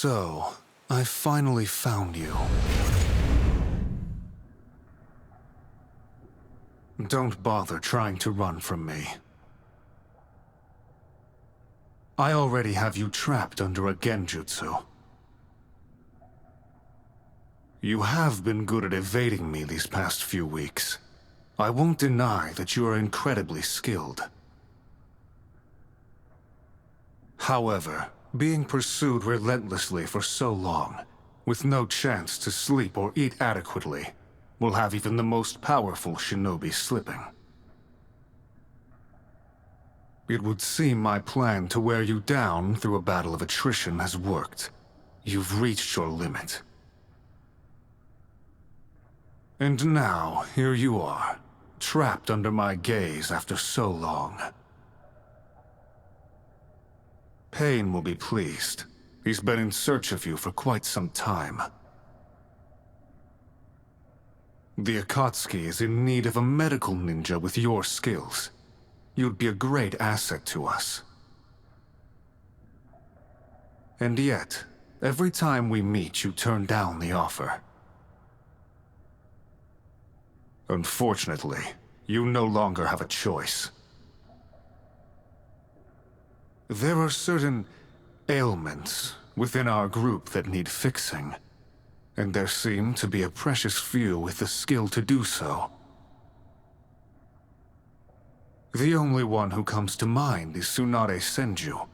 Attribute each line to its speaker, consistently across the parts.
Speaker 1: So, I finally found you. Don't bother trying to run from me. I already have you trapped under a genjutsu. You have been good at evading me these past few weeks. I won't deny that you are incredibly skilled. However, being pursued relentlessly for so long, with no chance to sleep or eat adequately, will have even the most powerful shinobi slipping. It would seem my plan to wear you down through a battle of attrition has worked. You've reached your limit. And now, here you are, trapped under my gaze after so long. Pain will be pleased. He's been in search of you for quite some time. The Akatsuki is in need of a medical ninja with your skills. You'd be a great asset to us. And yet, every time we meet, you turn down the offer. Unfortunately, you no longer have a choice. There are certain ailments within our group that need fixing, and there seem to be a precious few with the skill to do so. The only one who comes to mind is Tsunade Senju,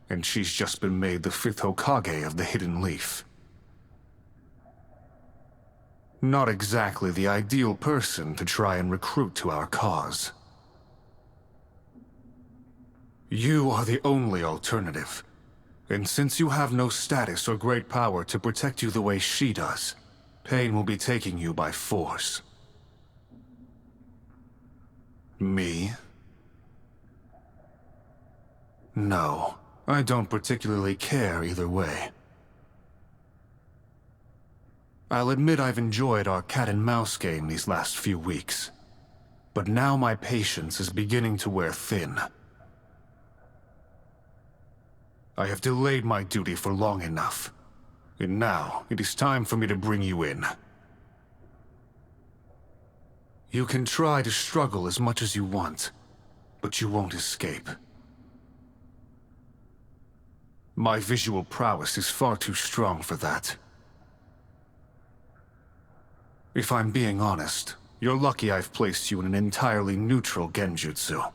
Speaker 1: and she's just been made the 5th Hokage of the Hidden Leaf. Not exactly the ideal person to try and recruit to our cause. You are the only alternative, and since you have no status or great power to protect you the way she does, Pain will be taking you by force. Me? No, I don't particularly care either way. I'll admit I've enjoyed our cat-and-mouse game these last few weeks, but now my patience is beginning to wear thin. I have delayed my duty for long enough, and now it is time for me to bring you in. You can try to struggle as much as you want, but you won't escape. My visual prowess is far too strong for that. If I'm being honest, you're lucky I've placed you in an entirely neutral genjutsu.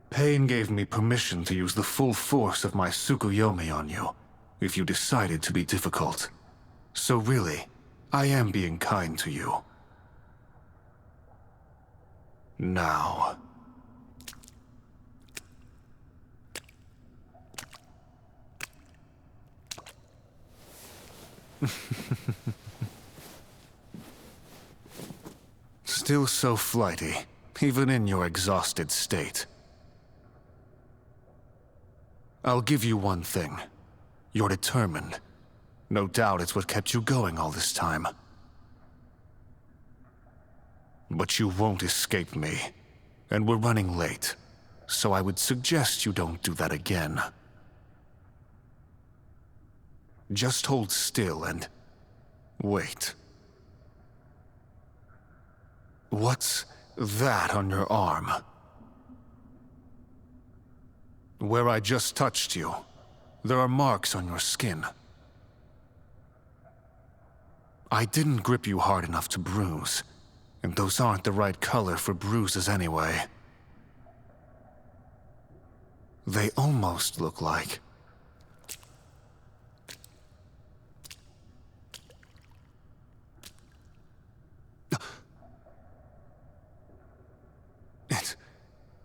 Speaker 1: Pain gave me permission to use the full force of my Tsukuyomi on you, if you decided to be difficult. So really, I am being kind to you. Now... Still so flighty, even in your exhausted state. I'll give you one thing. You're determined. No doubt it's what kept you going all this time. But you won't escape me. And we're running late, so I would suggest you don't do that again. Just hold still and... wait. What's that on your arm? Where I just touched you, there are marks on your skin. I didn't grip you hard enough to bruise, and those aren't the right color for bruises anyway. They almost look like...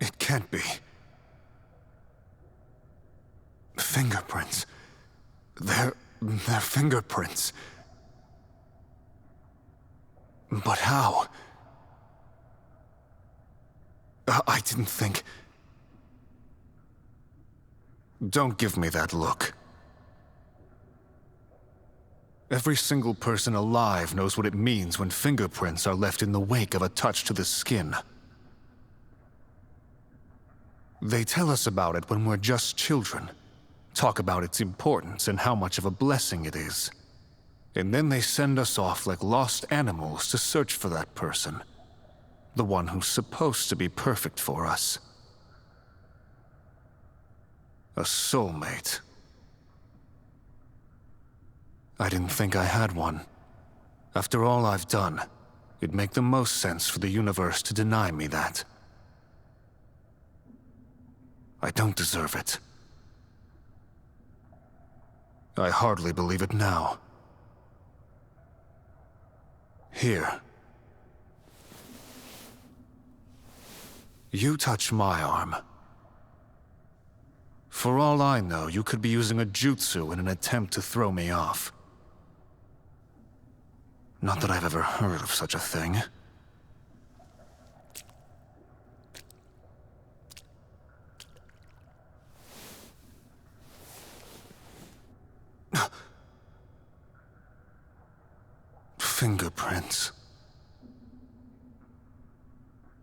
Speaker 1: It can't be. Fingerprints. They're fingerprints. But how? I didn't think... Don't give me that look. Every single person alive knows what it means when fingerprints are left in the wake of a touch to the skin. They tell us about it when we're just children, talk about its importance and how much of a blessing it is. And then they send us off like lost animals to search for that person. The one who's supposed to be perfect for us. A soulmate. I didn't think I had one. After all I've done, it'd make the most sense for the universe to deny me that. I don't deserve it. I hardly believe it now. Here. You touch my arm. For all I know, you could be using a jutsu in an attempt to throw me off. Not that I've ever heard of such a thing. Fingerprints.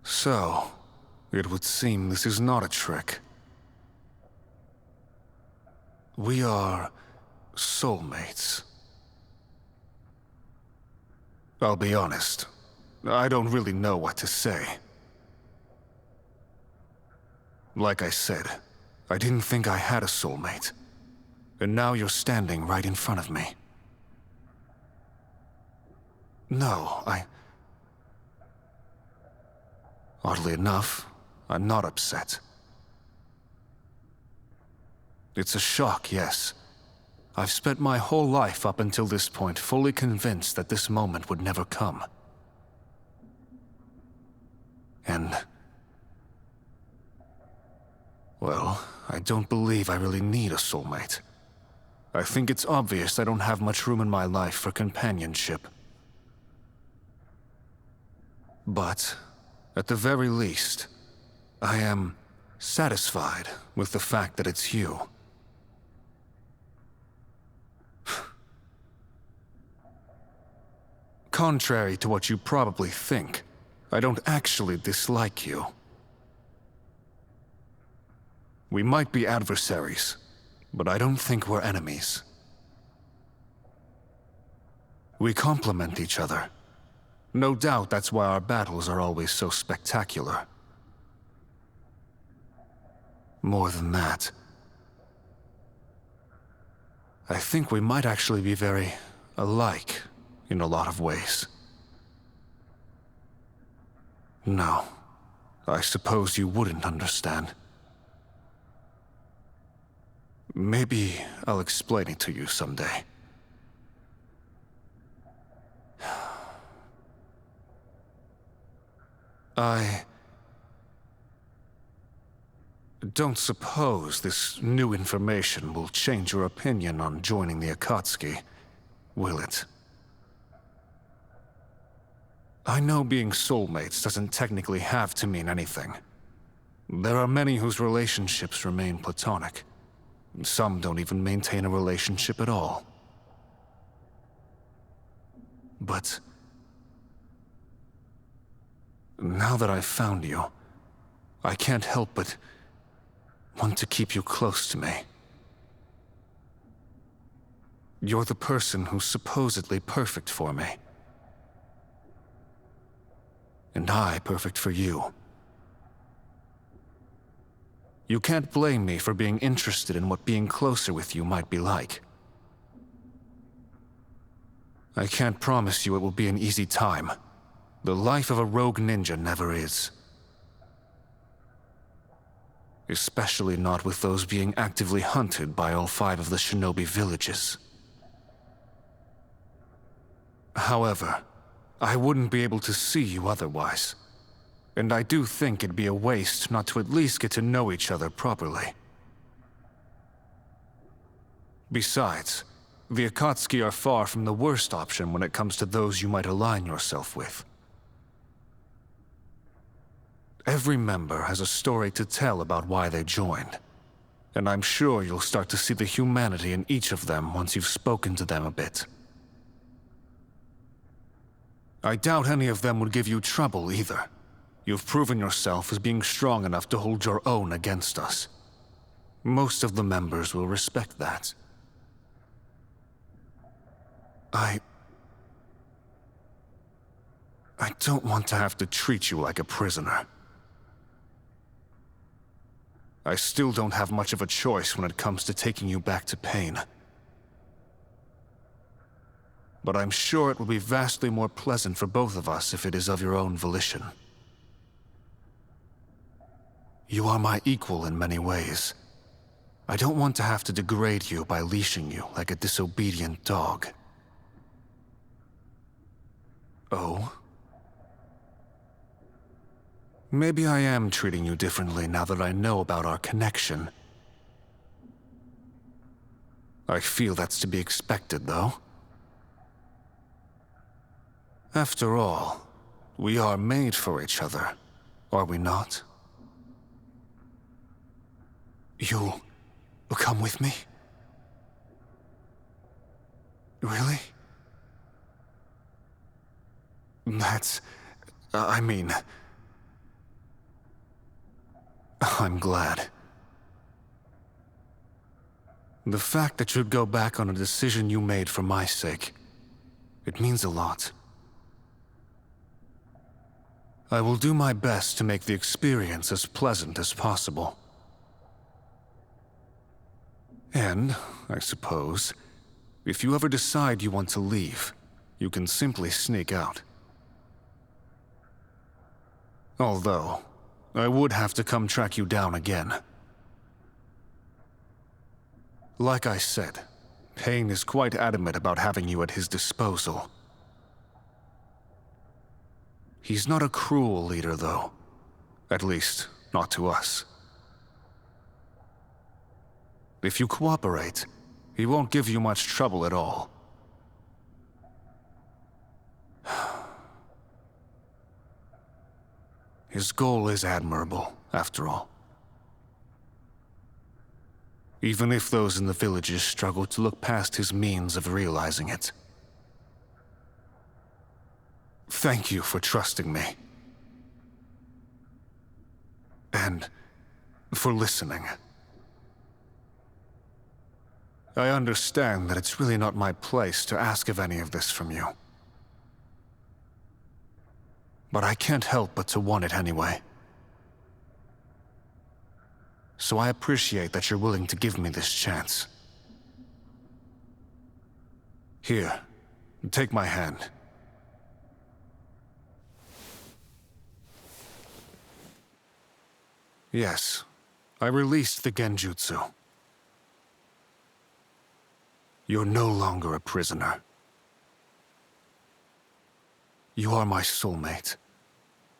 Speaker 1: So, it would seem this is not a trick. We are soulmates. I'll be honest, I don't really know what to say. Like I said, I didn't think I had a soulmate. And now you're standing right in front of me. No, Oddly enough, I'm not upset. It's a shock, yes. I've spent my whole life up until this point fully convinced that this moment would never come. And... well, I don't believe I really need a soulmate. I think it's obvious I don't have much room in my life for companionship. But, at the very least, I am satisfied with the fact that it's you. Contrary to what you probably think, I don't actually dislike you. We might be adversaries, but I don't think we're enemies. We complement each other. No doubt that's why our battles are always so spectacular. More than that, I think we might actually be very alike in a lot of ways. No, I suppose you wouldn't understand. Maybe I'll explain it to you someday. I don't suppose this new information will change your opinion on joining the Akatsuki, will it? I know being soulmates doesn't technically have to mean anything. There are many whose relationships remain platonic. Some don't even maintain a relationship at all. But now that I've found you, I can't help but want to keep you close to me. You're the person who's supposedly perfect for me. And I perfect for you. You can't blame me for being interested in what being closer with you might be like. I can't promise you it will be an easy time. The life of a rogue ninja never is. Especially not with those being actively hunted by all 5 of the shinobi villages. However, I wouldn't be able to see you otherwise. And I do think it'd be a waste not to at least get to know each other properly. Besides, the Akatsuki are far from the worst option when it comes to those you might align yourself with. Every member has a story to tell about why they joined. And I'm sure you'll start to see the humanity in each of them once you've spoken to them a bit. I doubt any of them would give you trouble either. You've proven yourself as being strong enough to hold your own against us. most of the members will respect that. I don't want to have to treat you like a prisoner. I still don't have much of a choice when it comes to taking you back to Pain. But I'm sure it will be vastly more pleasant for both of us if it is of your own volition. You are my equal in many ways. I don't want to have to degrade you by leashing you like a disobedient dog. Oh? Maybe I am treating you differently now that I know about our connection. I feel that's to be expected, though. After all, we are made for each other, are we not? You'll come with me? Really? I mean... I'm glad. The fact that you'd go back on a decision you made for my sake, it means a lot. I will do my best to make the experience as pleasant as possible. And, I suppose, if you ever decide you want to leave, you can simply sneak out. Although, I would have to come track you down again. Like I said, Pain is quite adamant about having you at his disposal. He's not a cruel leader, though. At least, not to us. If you cooperate, he won't give you much trouble at all. His goal is admirable, after all. Even if those in the villages struggle to look past his means of realizing it. Thank you for trusting me. And for listening. I understand that it's really not my place to ask of any of this from you. But I can't help but to want it anyway. So I appreciate that you're willing to give me this chance. Here, take my hand. Yes, I released the Genjutsu. You're no longer a prisoner. You are my soulmate,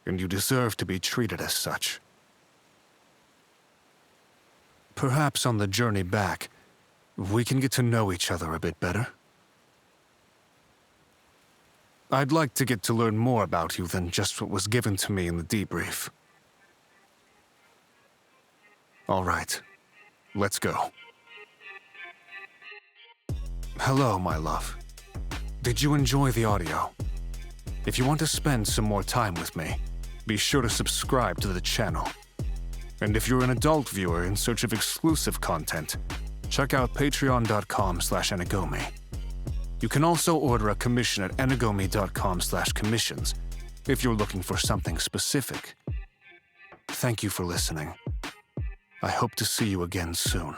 Speaker 1: and you deserve to be treated as such. Perhaps on the journey back, we can get to know each other a bit better. I'd like to get to learn more about you than just what was given to me in the debrief. All right, let's go. Hello, my love. Did you enjoy the audio? If you want to spend some more time with me, be sure to subscribe to the channel. And if you're an adult viewer in search of exclusive content, check out patreon.com/Anigomi. You can also order a commission at anigomi.com/commissions if you're looking for something specific. Thank you for listening. I hope to see you again soon.